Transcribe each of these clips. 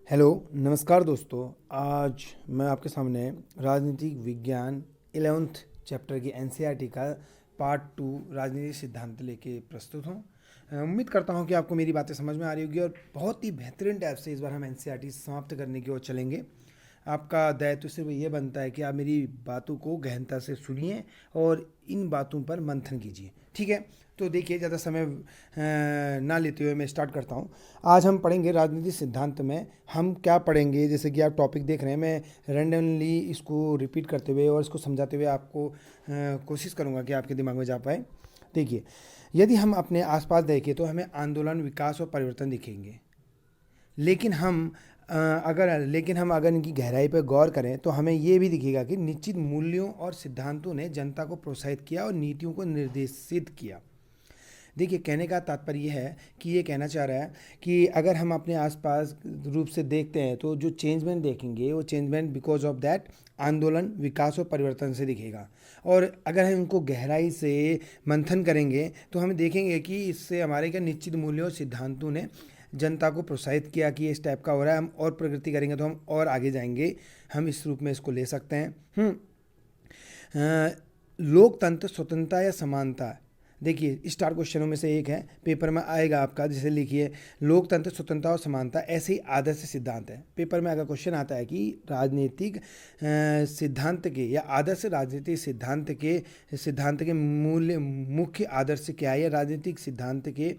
Hello, नमस्कार दोस्तों। आज मैं आपके सामने राजनीतिक विज्ञान 11th चैप्टर की एनसीईआरटी का पार्ट 2 राजनीतिक सिद्धांत लेके प्रस्तुत हूँ। उम्मीद करता हूँ कि आपको मेरी बातें समझ में आ रही होगी और बहुत ही बेहतरीन टाइप से इस बार हम एनसीईआरटी समाप्त करने की ओर चलेंगे। आपका दायित्व सिर्फ ये बनता है कि आप मेरी बातों को गहनता से सुनिए और इन बातों पर मंथन कीजिए। ठीक है, तो देखिए, ज़्यादा समय ना लेते हुए मैं स्टार्ट करता हूँ। आज हम पढ़ेंगे राजनीतिक सिद्धांत में हम क्या पढ़ेंगे। जैसे कि आप टॉपिक देख रहे हैं, मैं रैंडमली इसको रिपीट करते हुए और इसको समझाते हुए आपको कोशिश करूँगा कि आपके दिमाग में जा पाए। देखिए, यदि हम अपने आसपास देखें तो हमें आंदोलन, विकास और परिवर्तन दिखेंगे। लेकिन हम अगर इनकी गहराई पर गौर करें तो हमें ये भी दिखेगा कि निश्चित मूल्यों और सिद्धांतों ने जनता को प्रोत्साहित किया और नीतियों को निर्देशित किया। देखिए, कहने का तात्पर्य यह है कि ये कहना चाह रहा है कि अगर हम अपने आसपास रूप से देखते हैं तो जो चेंजमेंट देखेंगे वो चेंजमेंट बिकॉज ऑफ दैट आंदोलन, विकास और परिवर्तन से दिखेगा। और अगर हम इनको गहराई से मंथन करेंगे तो हम देखेंगे कि इससे हमारे क्या निश्चित मूल्यों और सिद्धांतों ने जनता को प्रोत्साहित किया कि इस टाइप का हो रहा है। हम और प्रगति करेंगे तो हम और आगे जाएंगे। हम इस रूप में इसको ले सकते हैं। लोकतंत्र, स्वतंत्रता या समानता। देखिए, स्टार क्वेश्चनों में से एक है, पेपर में आएगा आपका। जैसे लिखिए, लोकतंत्र, स्वतंत्रता और समानता ऐसे ही आदर्श सिद्धांत है। पेपर में अगर क्वेश्चन आता है कि राजनीतिक सिद्धांत के या आदर्श राजनीतिक सिद्धांत के मूल्य मुख्य आदर्श क्या है या राजनीतिक सिद्धांत के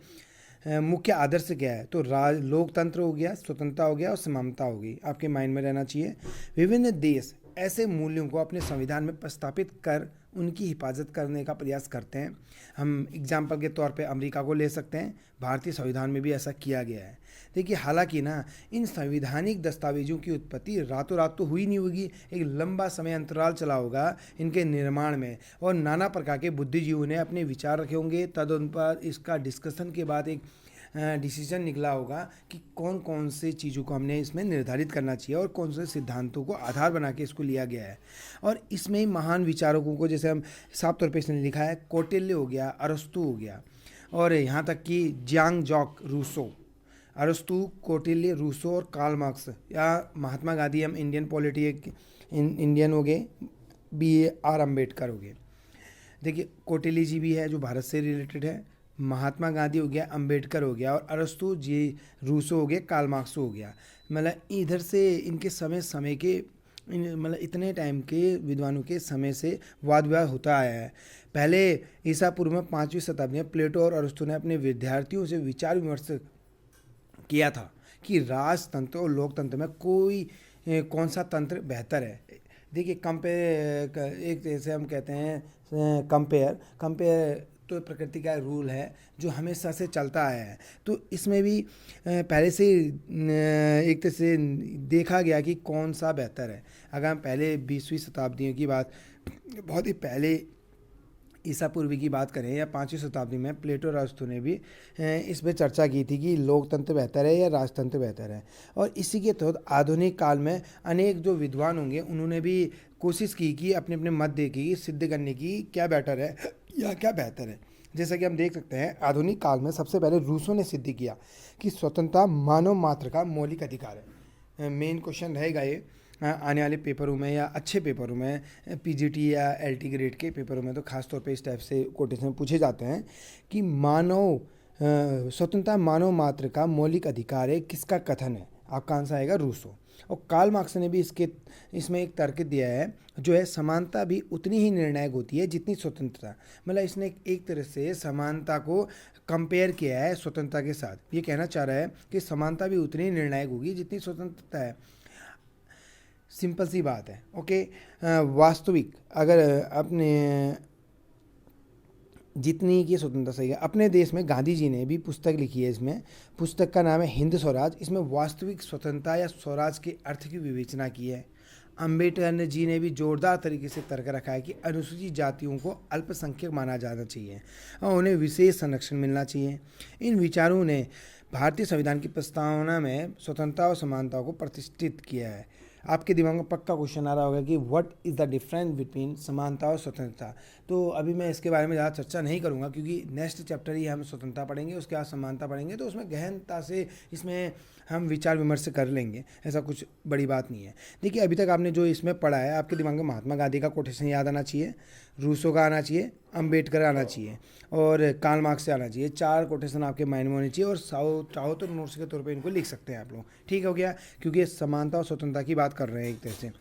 मुख्य आदर्श क्या है, तो लोकतंत्र हो गया, स्वतंत्रता हो गया और समानता हो गई। आपके माइंड में रहना चाहिए। विभिन्न देश ऐसे मूल्यों को अपने संविधान में प्रस्तापित कर उनकी हिफाजत करने का प्रयास करते हैं। हम एग्जाम्पल के तौर पे अमेरिका को ले सकते हैं। भारतीय संविधान में भी ऐसा किया गया है। देखिए, हालांकि ना इन संवैधानिक दस्तावेजों की उत्पत्ति रातों रात तो हुई नहीं होगी। एक लंबा समय अंतराल चला होगा इनके निर्माण में और नाना प्रकार के बुद्धिजीवियों ने अपने विचार रखे होंगे। तद पर इसका डिस्कशन के बाद एक डिसीजन निकला होगा कि कौन कौन से चीज़ों को हमने इसमें निर्धारित करना चाहिए और कौन से सिद्धांतों को आधार बना के इसको लिया गया है। और इसमें ही महान विचारकों को, जैसे हम साफ तौर पे इसने लिखा है, कौटिल्य हो गया, अरस्तु हो गया और यहाँ तक कि जियांग जॉक रूसो। अरस्तु, कौटिल्य, रूसो और कार्ल मार्क्स या महात्मा गांधी, हम इंडियन हो गए, BAR अम्बेडकर हो गए। देखिए, कौटिल्य जी भी है जो भारत से रिलेटेड है, महात्मा गांधी हो गया, अंबेडकर हो गया और अरस्तु जी, रूसो हो गया, कार्ल मार्क्स हो गया। मतलब इधर से इनके समय के मतलब इतने टाइम के विद्वानों के समय से वाद विवाद होता आया है। पहले ईसा पूर्व में 5वीं शताब्दी में प्लेटो और अरस्तु ने अपने विद्यार्थियों से विचार विमर्श किया था कि राजतंत्र और लोकतंत्र में कौन सा तंत्र बेहतर है। देखिए, एक जैसे हम कहते हैं कंपेयर तो प्रकृति का रूल है जो हमेशा से चलता आया है। तो इसमें भी पहले से एक तरह से देखा गया कि कौन सा बेहतर है। अगर हम पहले 20वीं शताब्दियों की बात, बहुत ही पहले ईसा पूर्व की बात करें या 5वीं शताब्दी में प्लेटो और अरस्तु ने भी इस पर चर्चा की थी कि लोकतंत्र बेहतर है या राजतंत्र बेहतर है। और इसी के तहत आधुनिक काल में अनेक जो विद्वान होंगे उन्होंने भी कोशिश की कि अपने अपने मत दे की सिद्ध करने की क्या बेटर है या क्या बेहतर है। जैसा कि हम देख सकते हैं, आधुनिक काल में सबसे पहले रूसों ने सिद्ध किया कि स्वतंत्रता मानव मात्र का मौलिक अधिकार है। मेन क्वेश्चन रहेगा ये आने वाले पेपरों में या अच्छे पेपरों में, PGT या LT ग्रेड के पेपरों में तो खास तौर पे इस टाइप से कोटेशन पूछे जाते हैं कि स्वतंत्रता मानव मात्र का मौलिक अधिकार है। किसका कथन है? आपका आंसर आएगा रूसो। और कार्ल मार्क्स ने भी इसमें एक तर्क दिया है जो है, समानता भी उतनी ही निर्णायक होती है जितनी स्वतंत्रता। मतलब इसने एक तरह से समानता को कंपेयर किया है स्वतंत्रता के साथ। ये कहना चाह रहा है कि समानता भी उतनी ही निर्णायक होगी जितनी स्वतंत्रता है। सिंपल सी बात है। ओके, वास्तविक अगर अपने जितनी की स्वतंत्रता सही है। अपने देश में गांधी जी ने भी पुस्तक लिखी है। इसमें पुस्तक का नाम है हिंद स्वराज। इसमें वास्तविक स्वतंत्रता या स्वराज के अर्थ की विवेचना की है। अम्बेडकर जी ने भी जोरदार तरीके से तर्क रखा है कि अनुसूचित जातियों को अल्पसंख्यक माना जाना चाहिए और उन्हें विशेष संरक्षण मिलना चाहिए। इन विचारों ने भारतीय संविधान की प्रस्तावना में स्वतंत्रता और समानता को प्रतिष्ठित किया है। आपके दिमाग में पक्का क्वेश्चन आ रहा होगा कि what is the difference between समानता और स्वतंत्रता। तो अभी मैं इसके बारे में ज़्यादा चर्चा नहीं करूँगा क्योंकि नेक्स्ट चैप्टर ही हम स्वतंत्रता पढ़ेंगे, उसके बाद समानता पढ़ेंगे, तो उसमें गहनता से इसमें हम विचार विमर्श कर लेंगे, ऐसा कुछ बड़ी बात नहीं है। देखिए अभी तक आपने जो इसमें पढ़ा है, आपके दिमाग में महात्मा गांधी का कोटेशन याद आना चाहिए, रूसो का आना चाहिए, अम्बेडकर आना चाहिए और कार्ल मार्क्स से आना चाहिए। 4 कोटेशन आपके माइंड में होने चाहिए और चाहो तो नोट्स के तौर पे इनको लिख सकते हैं आप लोग। ठीक हो गया, क्योंकि ये समानता और स्वतंत्रता की बात कर रहे हैं एक तरह से।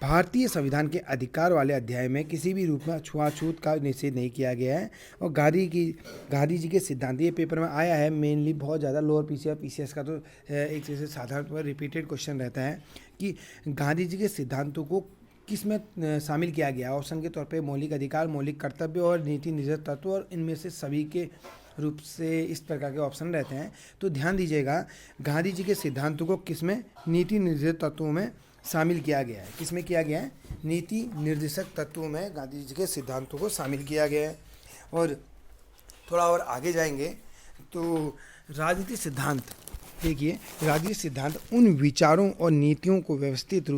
भारतीय संविधान के अधिकार वाले अध्याय में किसी भी रूप में छुआछूत का निषेध नहीं किया गया है। और गांधी जी के सिद्धांत, ये पेपर में आया है मेनली बहुत ज़्यादा, लोअर पीसी और पीसीएस का तो एक जैसे साधारण रिपीटेड क्वेश्चन रहता है कि गांधी जी के सिद्धांतों को किस में शामिल किया गया। ऑप्शन के तौर पे मौलिक अधिकार, मौलिक कर्तव्य और नीति निर्देश तत्व, और इनमें से सभी के रूप से इस प्रकार के ऑप्शन रहते हैं। तो ध्यान दीजिएगा, गांधी जी के सिद्धांतों को किस में, नीति निर्देश तत्वों में शामिल किया गया है। किस में किया गया है? नीति निर्देशक तत्वों में गांधी जी के सिद्धांतों को शामिल किया गया है। और थोड़ा और आगे जाएंगे तो राजनीतिक सिद्धांत, देखिए राजनीतिक सिद्धांत उन विचारों और नीतियों को व्यवस्थित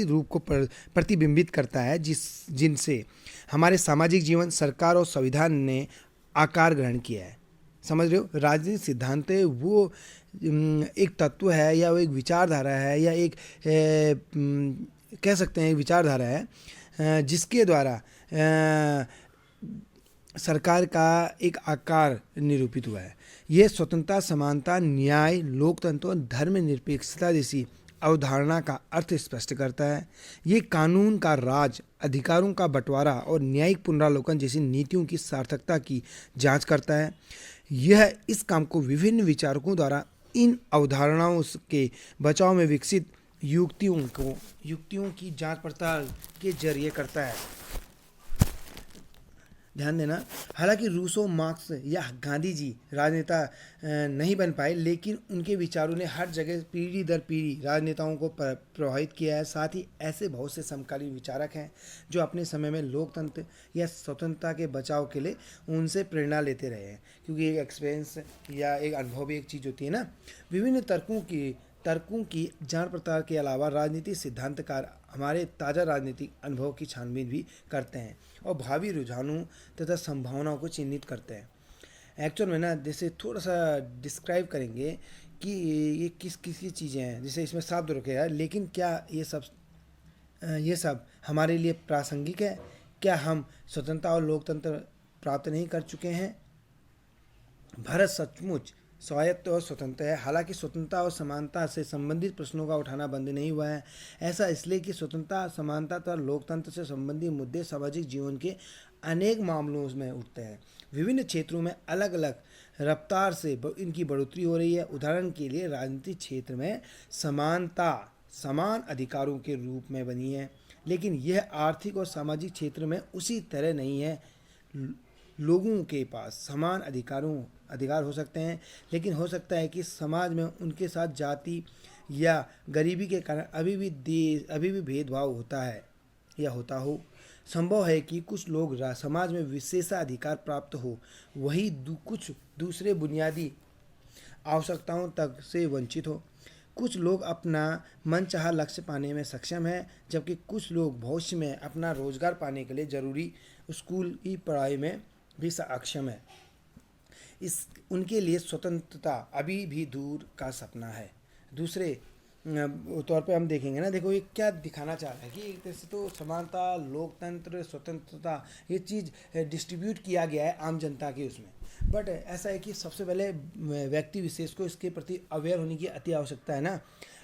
रूप को प्रतिबिंबित करता है जिनसे हमारे सामाजिक जीवन, सरकार और संविधान ने आकार ग्रहण किया है। समझ रहे हो? राजनीतिक सिद्धांत वो एक तत्व है या वो एक विचारधारा है या एक कह सकते हैं एक विचारधारा है जिसके द्वारा सरकार का एक आकार निरूपित हुआ है। यह स्वतंत्रता, समानता, न्याय, लोकतंत्र और धर्मनिरपेक्षता जैसी अवधारणा का अर्थ स्पष्ट करता है। ये कानून का राज, अधिकारों का बंटवारा और न्यायिक पुनरावलोकन जैसी नीतियों की सार्थकता की जांच करता है। यह इस काम को विभिन्न विचारकों द्वारा इन अवधारणाओं के बचाव में विकसित युक्तियों की जांच पड़ताल के जरिए करता है। ध्यान देना, हालांकि रूसो, मार्क्स या गांधी जी राजनेता नहीं बन पाए, लेकिन उनके विचारों ने हर जगह पीढ़ी दर पीढ़ी राजनेताओं को प्रभावित किया है। साथ ही ऐसे बहुत से समकालीन विचारक हैं जो अपने समय में लोकतंत्र या स्वतंत्रता के बचाव के लिए उनसे प्रेरणा लेते रहे हैं, क्योंकि एक एक्सपीरियंस या एक अनुभव भी एक चीज़ होती है ना। विभिन्न तर्कों की जांच पड़ताल के अलावा राजनीतिक सिद्धांतकार हमारे ताज़ा राजनीतिक अनुभव की छानबीन भी करते हैं और भावी रुझानों तथा संभावनाओं को चिन्हित करते हैं। एक्चुअल में ना, जैसे थोड़ा सा डिस्क्राइब करेंगे कि ये किस की चीज़ें हैं, जैसे इसमें शब्द रुके हैं, लेकिन क्या ये सब हमारे लिए प्रासंगिक है? क्या हम स्वतंत्रता और लोकतंत्र प्राप्त नहीं कर चुके हैं? भारत सचमुच स्वायत्त और स्वतंत्र है, हालांकि स्वतंत्रता और समानता से संबंधित प्रश्नों का उठाना बंद नहीं हुआ है। ऐसा इसलिए कि स्वतंत्रता, समानता तथा लोकतंत्र से संबंधित मुद्दे सामाजिक जीवन के अनेक मामलों में उठते हैं। विभिन्न क्षेत्रों में अलग अलग रफ्तार से इनकी बढ़ोतरी हो रही है। उदाहरण के लिए राजनीतिक क्षेत्र में समानता समान अधिकारों के रूप में बनी है, लेकिन यह आर्थिक और सामाजिक क्षेत्र में उसी तरह नहीं है। लोगों के पास समान अधिकार हो सकते हैं, लेकिन हो सकता है कि समाज में उनके साथ जाति या गरीबी के कारण अभी भी भेदभाव होता है या होता हो। संभव है कि कुछ लोग समाज में विशेषाधिकार प्राप्त हो, वही कुछ दूसरे बुनियादी आवश्यकताओं तक से वंचित हो। कुछ लोग अपना मनचाहा लक्ष्य पाने में सक्षम हैं, जबकि कुछ लोग भविष्य में अपना रोजगार पाने के लिए जरूरी स्कूल की पढ़ाई में भी सक्षम है। उनके लिए स्वतंत्रता अभी भी दूर का सपना है। दूसरे तौर पे हम देखेंगे ना, देखो ये क्या दिखाना चाह रहा है कि एक तरह से तो समानता, लोकतंत्र, स्वतंत्रता ये चीज़ डिस्ट्रीब्यूट किया गया है आम जनता के उसमें, बट ऐसा है कि सबसे पहले व्यक्ति विशेष को इसके प्रति अवेयर होने की अति आवश्यकता है ना।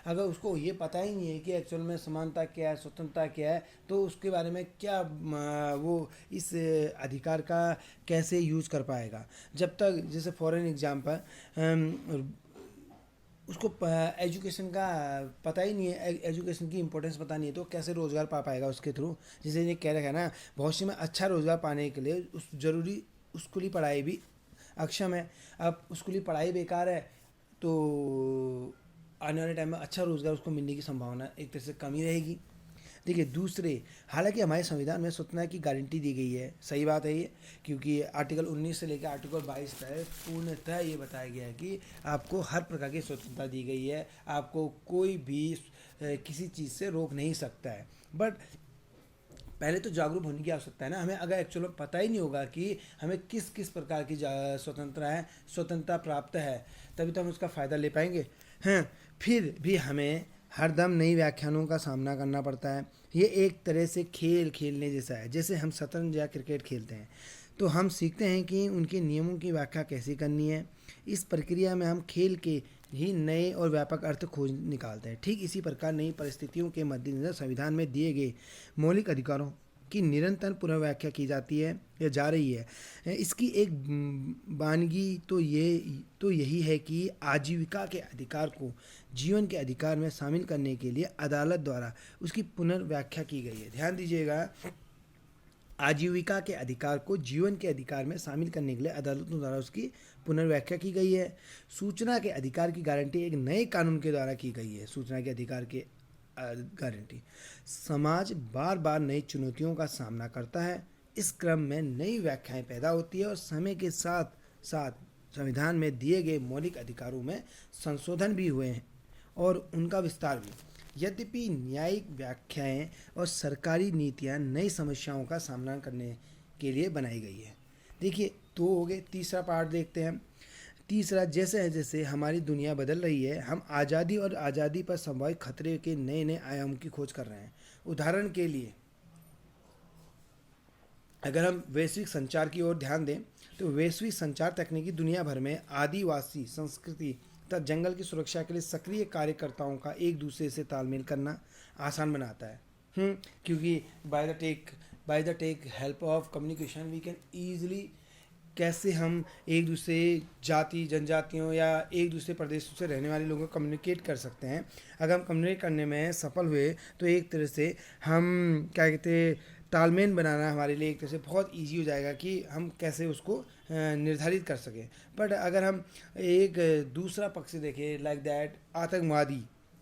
अगर उसको ये पता ही नहीं है कि एक्चुअल में समानता क्या है, स्वतंत्रता क्या है, तो उसके बारे में क्या वो इस अधिकार का कैसे यूज़ कर पाएगा। जब तक जैसे फॉर एन एग्जाम्पल उसको एजुकेशन का पता ही नहीं है, एजुकेशन की इंपॉर्टेंस पता नहीं है, तो कैसे रोज़गार पा पाएगा उसके थ्रू। जैसे ये कह रखा है ना, भविष्य में अच्छा रोज़गार पाने के लिए जरूरी स्कूली पढ़ाई भी अक्षम है। अब स्कूली पढ़ाई बेकार है तो आने वाले टाइम में अच्छा रोज़गार उसको मिलने की संभावना एक तरह से कम ही रहेगी। देखिए दूसरे, हालांकि हमारे संविधान में स्वतंत्रता की गारंटी दी गई है, सही बात है ये, क्योंकि आर्टिकल 19 से लेकर आर्टिकल 22 तक पूर्णतः ये बताया गया है कि आपको हर प्रकार की स्वतंत्रता दी गई है, आपको कोई भी किसी चीज़ से रोक नहीं सकता है। बट पहले तो जागरूक होने की आवश्यकता है ना हमें। अगर एक्चुअल में पता ही नहीं होगा कि हमें किस किस प्रकार की स्वतंत्रता प्राप्त है, तभी तो हम उसका फ़ायदा ले पाएंगे। हैं, फिर भी हमें हरदम नई व्याख्यानों का सामना करना पड़ता है। ये एक तरह से खेल खेलने जैसा है, जैसे हम शतरंज या क्रिकेट खेलते हैं तो हम सीखते हैं कि उनके नियमों की व्याख्या कैसे करनी है। इस प्रक्रिया में हम खेल के ही नए और व्यापक अर्थ खोज निकालते हैं। ठीक इसी प्रकार नई परिस्थितियों के मद्देनजर संविधान में दिए गए मौलिक अधिकारों की निरंतर पुनर्व्याख्या की जाती है या जा रही है। इसकी एक वानगी तो यही है कि आजीविका के अधिकार को जीवन के अधिकार में शामिल करने के लिए अदालत द्वारा उसकी पुनर्व्याख्या की गई है। ध्यान दीजिएगा, आजीविका के अधिकार को जीवन के अधिकार में शामिल करने के लिए अदालतों द्वारा उसकी पुनर्व्याख्या की गई है। सूचना के अधिकार की गारंटी एक नए कानून के द्वारा की गई है। सूचना के अधिकार के गारंटी। समाज बार बार नई चुनौतियों का सामना करता है। इस क्रम में नई व्याख्याएं पैदा होती है और समय के साथ साथ संविधान में दिए गए मौलिक अधिकारों में संशोधन भी हुए हैं और उनका विस्तार भी। यद्यपि न्यायिक व्याख्याएं और सरकारी नीतियां नई समस्याओं का सामना करने के लिए बनाई गई है। देखिए, दो हो गए, तीसरा पार्ट देखते हैं। तीसरा, जैसे जैसे हमारी दुनिया बदल रही है, हम आज़ादी और आज़ादी पर संभावित खतरे के नए नए आयामों की खोज कर रहे हैं। उदाहरण के लिए, अगर हम वैश्विक संचार की ओर ध्यान दें तो वैश्विक संचार तकनीकी दुनिया भर में आदिवासी संस्कृति तथा जंगल की सुरक्षा के लिए सक्रिय कार्यकर्ताओं का एक दूसरे से तालमेल करना आसान बनाता है। क्योंकि by the take help of communication we can easily, कैसे हम एक दूसरे जाति जनजातियों या एक दूसरे प्रदेशों से रहने वाले लोगों को कम्युनिकेट कर सकते हैं। अगर हम कम्युनिकेट करने में सफल हुए तो एक तरह से हम क्या कहते हैं, तालमेल बनाना हमारे लिए एक तरह से बहुत इजी हो जाएगा कि हम कैसे उसको निर्धारित कर सकें। बट अगर हम एक दूसरा पक्ष देखें, लाइक दैट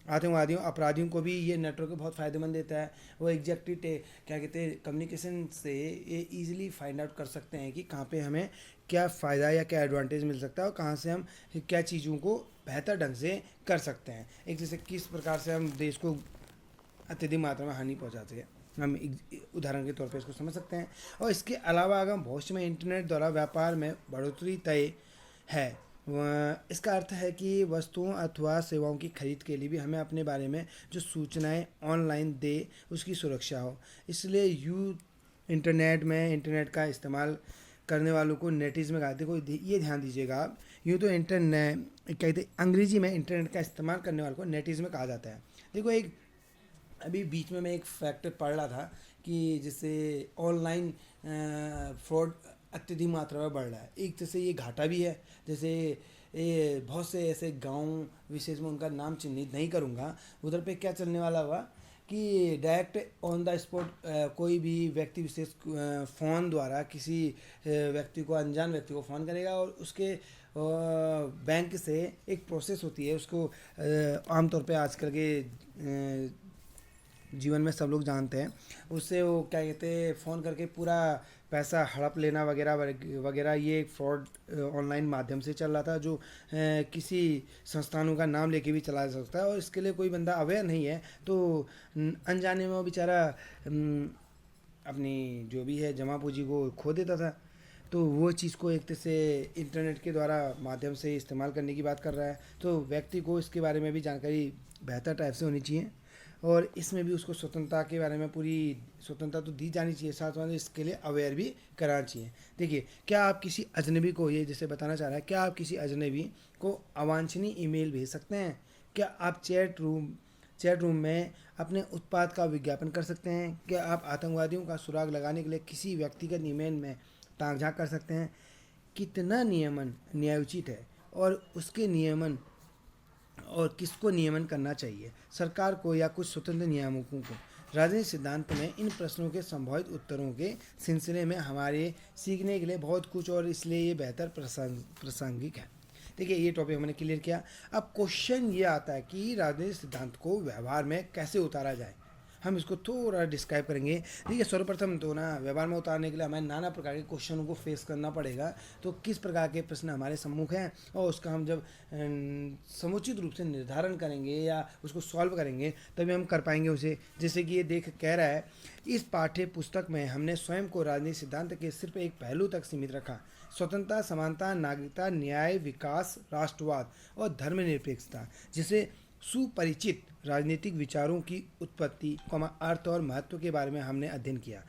आतंकवादियों अपराधियों को भी ये नेटवर्क बहुत फ़ायदेमंद देता है। वो एग्जैक्टली क्या कहते हैं, कम्युनिकेशन से ये ईजिली फाइंड आउट कर सकते हैं कि कहाँ पे हमें क्या फ़ायदा या क्या एडवांटेज मिल सकता है और कहाँ से हम क्या चीज़ों को बेहतर ढंग से कर सकते हैं। एक जैसे किस प्रकार से हम देश को अत्यधिक मात्रा में हानि पहुँचाते हैं, हम उदाहरण के तौर पे इसको समझ सकते हैं। और इसके अलावा अगर भविष्य में इंटरनेट द्वारा व्यापार में बढ़ोतरी तय है, इसका अर्थ है कि वस्तुओं अथवा सेवाओं की खरीद के लिए भी हमें अपने बारे में जो सूचनाएं ऑनलाइन दे उसकी सुरक्षा हो। इसलिए इंटरनेट का इस्तेमाल करने वालों को नेटिज्म में कहते, कोई ये ध्यान दीजिएगा आप, यूँ तो इंटरनेट कहते अंग्रेजी में इंटरनेट का इस्तेमाल करने वालों को नेटिज्म कहा जाता है। देखो, एक अभी बीच में मैं एक फैक्ट पढ़ रहा था कि जैसे ऑनलाइन फ्रॉड अत्यधिक मात्रा में बढ़ रहा है। एक तरह से ये घाटा भी है। जैसे ये बहुत से ऐसे गांव विशेष में, उनका नाम चिन्हित नहीं करूँगा, उधर पे क्या चलने वाला हुआ कि डायरेक्ट ऑन द स्पॉट कोई भी व्यक्ति विशेष फ़ोन द्वारा किसी व्यक्ति को, अनजान व्यक्ति को फ़ोन करेगा और उसके बैंक से एक प्रोसेस होती है, उसको आमतौर पे आजकल के जीवन में सब लोग जानते हैं, उससे वो क्या कहते हैं, फ़ोन करके पूरा पैसा हड़प लेना वगैरह वगैरह। ये एक फ्रॉड ऑनलाइन माध्यम से चल रहा था, जो किसी संस्थानों का नाम लेके भी चला जा सकता है और इसके लिए कोई बंदा अवेयर नहीं है तो अनजाने में वो बेचारा अपनी जो भी है जमा पूंजी को खो देता था। तो वो चीज़ को एक तरह से इंटरनेट के द्वारा माध्यम से इस्तेमाल करने की बात कर रहा है। तो व्यक्ति को इसके बारे में भी जानकारी बेहतर टाइप से होनी चाहिए और इसमें भी उसको स्वतंत्रता के बारे में पूरी स्वतंत्रता तो दी जानी चाहिए, साथ में इसके लिए अवेयर भी कराना चाहिए। देखिए, क्या आप किसी अजनबी को, ये जैसे बताना चाह रहा है, क्या आप किसी अजनबी को अवांछनीय ईमेल भेज सकते हैं? क्या आप चैट रूम में अपने उत्पाद का विज्ञापन कर सकते हैं? क्या आप आतंकवादियों का सुराग लगाने के लिए किसी व्यक्तिगत ईमेल में टाँग झाँक कर सकते हैं? कितना नियमन न्यायोचित है और उसके नियमन और किसको नियमन करना चाहिए, सरकार को या कुछ स्वतंत्र नियामकों को? राजनीतिक सिद्धांत में इन प्रश्नों के संभावित उत्तरों के सिलसिले में हमारे सीखने के लिए बहुत कुछ, और इसलिए ये बेहतर प्रासंगिक है। देखिए, ये टॉपिक हमने क्लियर किया। अब क्वेश्चन ये आता है कि राजनीतिक सिद्धांत को व्यवहार में कैसे उतारा जाए। हम इसको थोड़ा डिस्क्राइब करेंगे। देखिए, सर्वप्रथम तो ना व्यवहार में उतारने के लिए हमें नाना प्रकार के क्वेश्चनों को फेस करना पड़ेगा। तो किस प्रकार के प्रश्न हमारे सम्मुख हैं और उसका हम जब समुचित रूप से निर्धारण करेंगे या उसको सॉल्व करेंगे तभी हम कर पाएंगे उसे। जैसे कि ये देख कह रहा है, इस पाठ्य पुस्तक में हमने स्वयं को राजनीति सिद्धांत के सिर्फ एक पहलू तक सीमित रखा। स्वतंत्रता, समानता, नागरिकता, न्याय, विकास, राष्ट्रवाद और धर्मनिरपेक्षता जैसे सुपरिचित राजनीतिक विचारों की उत्पत्ति, अर्थ और महत्व के बारे में हमने अध्ययन किया।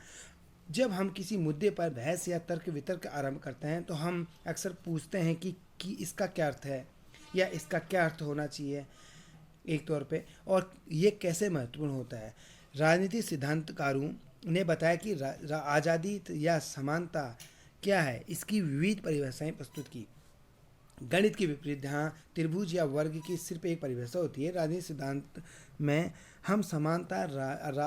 जब हम किसी मुद्दे पर बहस या तर्क वितर्क आरंभ करते हैं तो हम अक्सर पूछते हैं कि इसका क्या अर्थ है या इसका क्या अर्थ होना चाहिए एक तौर पे, और ये कैसे महत्वपूर्ण होता है। राजनीतिक सिद्धांतकारों ने बताया कि आज़ादी या समानता क्या है, इसकी विविध परिभाषाएं प्रस्तुत की। गणित के विपरीत जहाँ त्रिभुज या वर्ग की सिर्फ एक परिभाषा होती है, राजनीतिक सिद्धांत में हम समानता,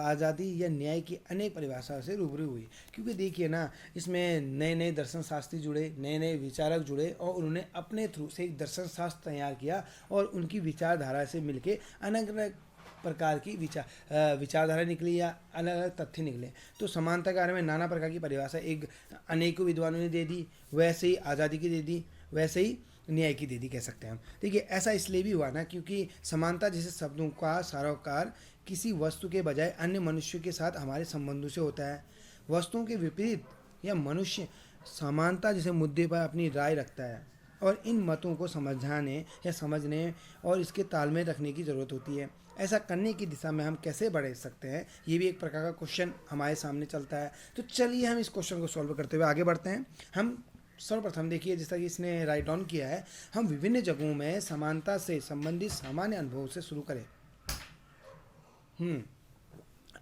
आज़ादी या न्याय की अनेक परिभाषाओं से रूबरू हुई। क्योंकि देखिए ना, इसमें नए नए दर्शन शास्त्री जुड़े, नए नए विचारक जुड़े और उन्होंने अपने थ्रू से एक दर्शन शास्त्र तैयार किया और उनकी विचारधारा से मिलके अलग अलग प्रकार की विचारधारा निकली या अलग अलग तथ्य निकले। तो समानता के बारे में नाना प्रकार की परिभाषा एक अनेकों विद्वानों ने दे दी, वैसे ही आज़ादी की दे दी, वैसे ही न्याय की दे दी कह सकते हैं हम। देखिए, ऐसा इसलिए भी हुआ ना क्योंकि समानता जैसे शब्दों का सारोकार किसी वस्तु के बजाय अन्य मनुष्यों के साथ हमारे संबंधों से होता है। वस्तुओं के विपरीत या मनुष्य समानता जैसे मुद्दे पर अपनी राय रखता है और इन मतों को समझने और इसके तालमेल रखने की ज़रूरत होती है। ऐसा करने की दिशा में हम कैसे बढ़ सकते हैं, ये भी एक प्रकार का क्वेश्चन हमारे सामने चलता है। तो चलिए हम इस क्वेश्चन को सॉल्व करते हुए आगे बढ़ते हैं। हम सर्वप्रथम देखिए, जैसा कि इसने राइट डाउन किया है, हम विभिन्न जगहों में समानता से संबंधित सामान्य अनुभव से शुरू करें।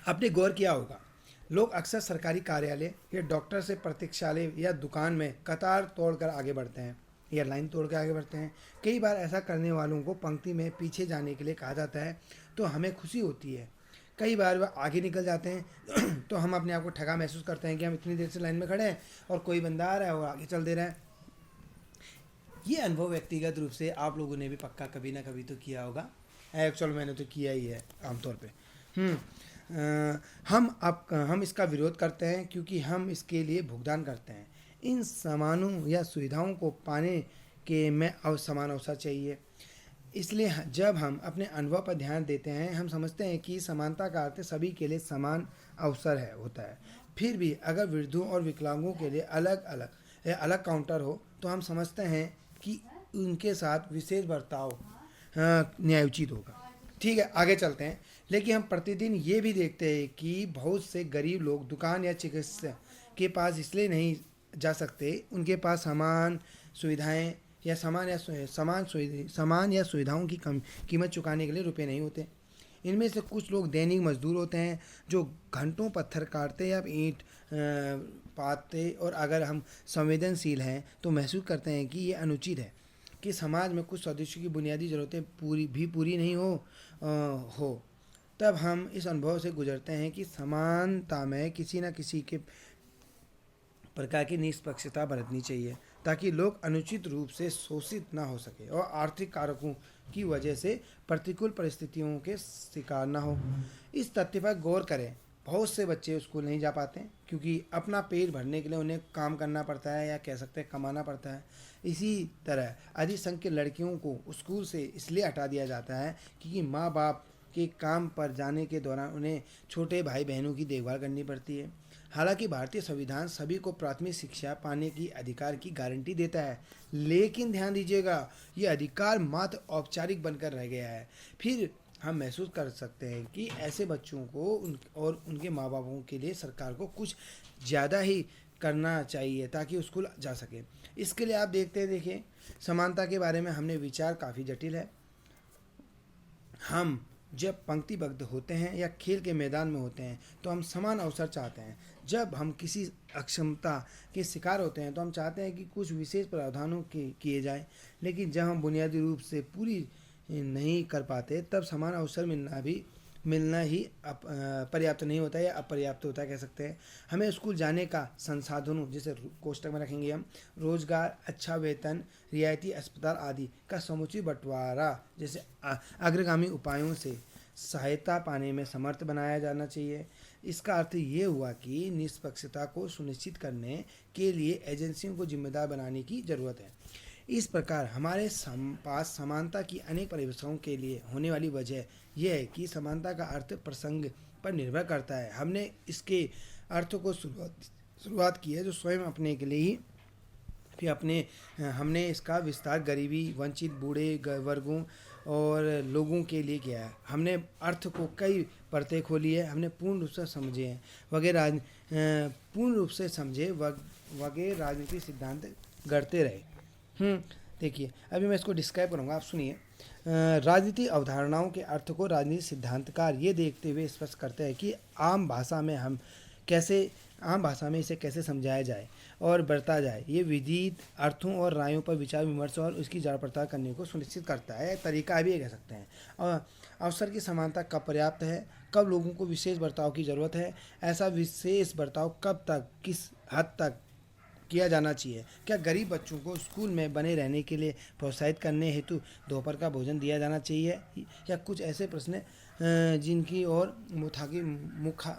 आपने गौर किया होगा, लोग अक्सर सरकारी कार्यालय या डॉक्टर से प्रतीक्षालय या दुकान में कतार तोड़कर आगे बढ़ते हैं या लाइन तोड़ कर आगे बढ़ते हैं। कई बार ऐसा करने वालों को पंक्ति में पीछे जाने के लिए कहा जाता है, तो हमें खुशी होती है। कई बार वह आगे निकल जाते हैं तो हम अपने आप को ठगा महसूस करते हैं कि हम इतनी देर से लाइन में खड़े हैं और कोई बंदा आ रहा है और आगे चल दे रहा है। ये अनुभव व्यक्तिगत रूप से आप लोगों ने भी पक्का कभी ना कभी तो किया होगा। एक्चुअल मैंने तो किया ही है आमतौर पे। हम इसका विरोध करते हैं क्योंकि हम इसके लिए भुगतान करते हैं। इन सामानों या सुविधाओं को पाने के में समान अवसर चाहिए। इसलिए जब हम अपने अनुभव पर ध्यान देते हैं, हम समझते हैं कि समानता का अर्थ सभी के लिए समान अवसर होता है। फिर भी अगर वृद्धों और विकलांगों के लिए अलग काउंटर हो तो हम समझते हैं कि उनके साथ विशेष बर्ताव न्यायोचित होगा। ठीक है, आगे चलते हैं। लेकिन हम प्रतिदिन ये भी देखते हैं कि बहुत से गरीब लोग दुकान या चिकित्सा के पास इसलिए नहीं जा सकते, उनके पास समान सुविधाएं या सामान या सुविधाओं की कीमत चुकाने के लिए रुपए नहीं होते। इनमें से कुछ लोग दैनिक मजदूर होते हैं जो घंटों पत्थर काटते या ईंट पाते, और अगर हम संवेदनशील हैं तो महसूस करते हैं कि ये अनुचित है कि समाज में कुछ सदस्यों की बुनियादी ज़रूरतें पूरी नहीं हो। तब हम इस अनुभव से गुजरते हैं कि समानता में किसी न किसी के प्रकार की निष्पक्षता बरतनी चाहिए ताकि लोग अनुचित रूप से शोषित ना हो सके और आर्थिक कारकों की वजह से प्रतिकूल परिस्थितियों के शिकार ना हो। इस तथ्य पर गौर करें, बहुत से बच्चे स्कूल नहीं जा पाते क्योंकि अपना पेट भरने के लिए उन्हें काम करना पड़ता है या कह सकते हैं कमाना पड़ता है। इसी तरह अधिक संख्यक लड़कियों को स्कूल से इसलिए हटा दिया जाता है क्योंकि माँ बाप के काम पर जाने के दौरान उन्हें छोटे भाई बहनों की देखभाल करनी पड़ती है। हालांकि भारतीय संविधान सभी को प्राथमिक शिक्षा पाने की अधिकार की गारंटी देता है, लेकिन ध्यान दीजिएगा, ये अधिकार मात्र औपचारिक बनकर रह गया है। फिर हम महसूस कर सकते हैं कि ऐसे बच्चों को और उनके माँ बापों के लिए सरकार को कुछ ज़्यादा ही करना चाहिए ताकि स्कूल जा सके। इसके लिए आप देखिए समानता के बारे में हमने विचार काफ़ी जटिल है। हम जब पंक्तिबद्ध होते हैं या खेल के मैदान में होते हैं तो हम समान अवसर चाहते हैं। जब हम किसी अक्षमता के शिकार होते हैं तो हम चाहते हैं कि कुछ विशेष प्रावधानों किए जाए, लेकिन जब हम बुनियादी रूप से पूरी नहीं कर पाते तब समान अवसर मिलना ही पर्याप्त नहीं होता है या अपर्याप्त होता है कह सकते हैं। हमें स्कूल जाने का संसाधनों, जैसे कोष्टक में रखेंगे हम, रोजगार, अच्छा वेतन, रियायती अस्पताल आदि का समुचित बंटवारा जैसे अग्रगामी उपायों से सहायता पाने में समर्थ बनाया जाना चाहिए। इसका अर्थ ये हुआ कि निष्पक्षता को सुनिश्चित करने के लिए एजेंसियों को जिम्मेदार बनाने की जरूरत है। इस प्रकार हमारे पास समानता की अनेक परिभाषाओं के लिए होने वाली वजह यह है कि समानता का अर्थ प्रसंग पर निर्भर करता है। हमने इसके अर्थ को शुरुआत की है जो स्वयं अपने के लिए ही, फिर हमने इसका विस्तार गरीबी, वंचित, बूढ़े वर्गों और लोगों के लिए किया है। हमने अर्थ को कई परतें खोली है, हमने पूर्ण रूप से समझे हैं वगैरह राजनीतिक सिद्धांत गढ़ते रहे। देखिए अभी मैं इसको डिस्क्राइब करूँगा, आप सुनिए। राजनीतिक अवधारणाओं के अर्थ को राजनीतिक सिद्धांतकार ये देखते हुए स्पष्ट करते हैं कि आम भाषा में इसे कैसे समझाया जाए और बरता जाए। ये विदित अर्थों और रायों पर विचार विमर्श और उसकी जांच पड़ताल करने को सुनिश्चित करता है। तरीका भी ये कह सकते हैं। और अवसर की समानता कब पर्याप्त है, कब लोगों को विशेष बर्ताव की ज़रूरत है, ऐसा विशेष बर्ताव कब तक, किस हद तक किया जाना चाहिए। क्या गरीब बच्चों को स्कूल में बने रहने के लिए प्रोत्साहित करने हेतु दोपहर का भोजन दिया जाना चाहिए, या कुछ ऐसे प्रश्न जिनकी ओर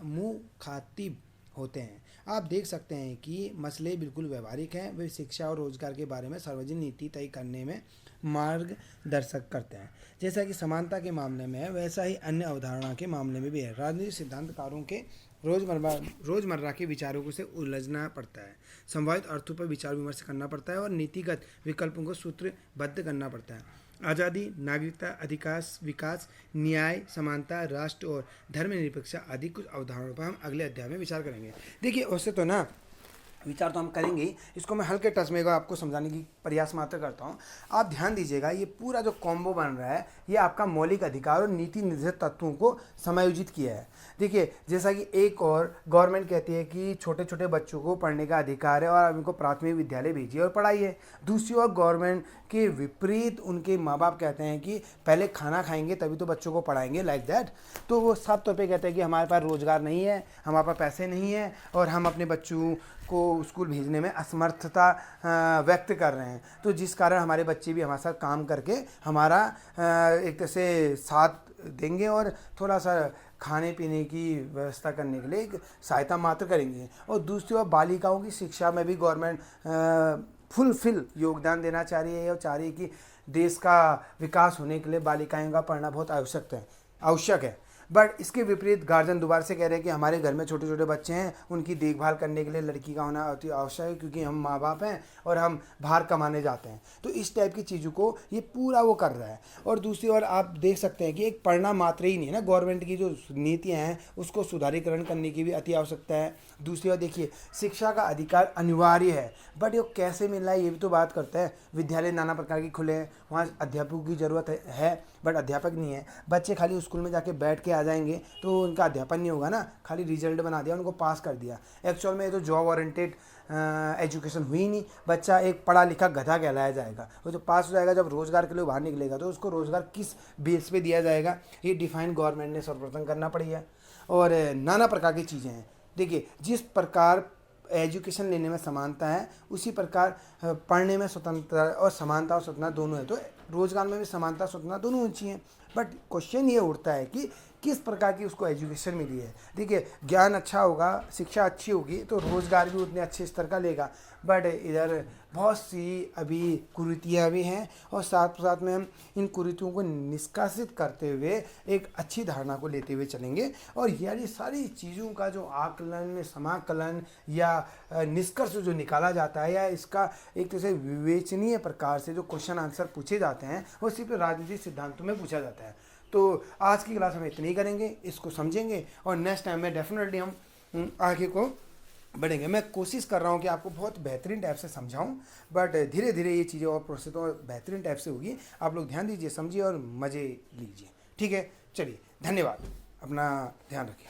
मुखातिब होते हैं। आप देख सकते हैं कि मसले बिल्कुल व्यवहारिक हैं। वे शिक्षा और रोजगार के बारे में सार्वजनिक नीति तय करने में मार्गदर्शक करते हैं। जैसा कि समानता के मामले में है, वैसा ही अन्य अवधारणा के मामले में भी है। राजनीतिक सिद्धांतकारों के रोजमर्रा के विचारों से उलझना पड़ता है, संभावित अर्थों पर विचार विमर्श करना पड़ता है और नीतिगत विकल्पों को सूत्रबद्ध करना पड़ता है। आज़ादी, नागरिकता, अधिकार, विकास, न्याय, समानता, राष्ट्र और धर्मनिरपेक्षता आदि कुछ अवधारणाओं पर हम अगले अध्याय में विचार करेंगे। देखिए वैसे तो ना विचार तो हम करेंगे ही, इसको मैं हल्के टच में आपको समझाने की प्रयास मात्र करता हूँ। आप ध्यान दीजिएगा, ये पूरा जो कॉम्बो बन रहा है ये आपका मौलिक अधिकार और नीति निर्धारित तत्वों को समायोजित किया है। देखिए जैसा कि एक और गवर्नमेंट कहती है कि छोटे छोटे बच्चों को पढ़ने का अधिकार है और आप इनको प्राथमिक विद्यालय भेजिए और पढ़ाइए। दूसरी ओर गवर्नमेंट के विपरीत उनके माँ बाप कहते हैं कि पहले खाना खाएंगे तभी तो बच्चों को पढ़ाएंगे, लाइक दैट। तो वो साफ तौर पे कहते हैं कि हमारे पास रोज़गार नहीं है, हमारे पास पैसे नहीं है और हम अपने बच्चों को स्कूल भेजने में असमर्थता व्यक्त कर रहे हैं। तो जिस कारण हमारे बच्चे भी हमारे साथ काम करके हमारा एक तरह से साथ देंगे और थोड़ा सा खाने पीने की व्यवस्था करने के लिए एक सहायता मात्र करेंगे। और दूसरी ओर बालिकाओं की शिक्षा में भी गवर्नमेंट फुलफिल योगदान देना चाह रही है और चाह रही है कि देश का विकास होने के लिए बालिकाओं का पढ़ना बहुत आवश्यक है। बट इसके विपरीत गार्जियन दोबारा से कह रहे हैं कि हमारे घर में छोटे छोटे बच्चे हैं, उनकी देखभाल करने के लिए लड़की का होना अति आवश्यक है क्योंकि हम माँ बाप हैं और हम बाहर कमाने जाते हैं। तो इस टाइप की चीज़ों को ये पूरा वो कर रहा है। और दूसरी ओर आप देख सकते हैं कि एक पढ़ना मात्र ही नहीं है ना, गवर्नमेंट की जो नीतियाँ हैं उसको सुधारीकरण करने की भी अति आवश्यकता है। दूसरी ओर देखिए शिक्षा का अधिकार अनिवार्य है, बट ये कैसे मिल रहा है ये भी तो बात करते हैं। विद्यालय नाना प्रकार के खुले हैं, वहाँ अध्यापकों की ज़रूरत है बट अध्यापक नहीं है। बच्चे खाली स्कूल में जाके बैठ के आ जाएंगे तो उनका अध्यापन नहीं होगा ना, खाली रिजल्ट बना दिया, उनको पास कर दिया। एक्चुअल में ये तो जॉब ओरिएंटेड एजुकेशन हुई नहीं। बच्चा एक पढ़ा लिखा गधा कहलाया जाएगा। वो जो पास हो जाएगा, जब रोज़गार के लिए बाहर निकलेगा तो उसको रोज़गार किस बेस पे दिया जाएगा, ये डिफाइन गवर्नमेंट ने सर्वप्रथम करना पड़ेगा। और नाना प्रकार की चीज़ें हैं। देखिए जिस प्रकार एजुकेशन लेने में समानता है उसी प्रकार पढ़ने में स्वतंत्रता और समानता और स्वतंत्रता दोनों है। तो रोजगार में भी समानता स्वतंत्रता दोनों होनी चाहिए। बट क्वेश्चन ये उठता है कि किस प्रकार की उसको एजुकेशन मिली है। देखिए ज्ञान अच्छा होगा, शिक्षा अच्छी होगी तो रोज़गार भी उतने अच्छे स्तर का लेगा। बट इधर बहुत सी अभी कुरीतियाँ भी हैं और साथ साथ में हम इन कुरीतियों को निष्कासित करते हुए एक अच्छी धारणा को लेते हुए चलेंगे। और यानी सारी चीज़ों का जो आकलन, समाकलन या निष्कर्ष जो निकाला जाता है या इसका एक तरह से विवेचनीय प्रकार से जो क्वेश्चन आंसर पूछे जाते हैं वो सिर्फ राजनीतिक सिद्धांतों में पूछा जाता है। तो आज की क्लास हम इतनी ही करेंगे, इसको समझेंगे और नेक्स्ट टाइम में डेफिनेटली हम आगे को बढ़ेंगे। मैं कोशिश कर रहा हूँ कि आपको बहुत बेहतरीन टाइप से समझाऊँ, बट धीरे धीरे ये चीज़ें और प्रोसेस तो बेहतरीन टाइप से होगी। आप लोग ध्यान दीजिए, समझिए और मज़े लीजिए। ठीक है, चलिए धन्यवाद, अपना ध्यान रखिए।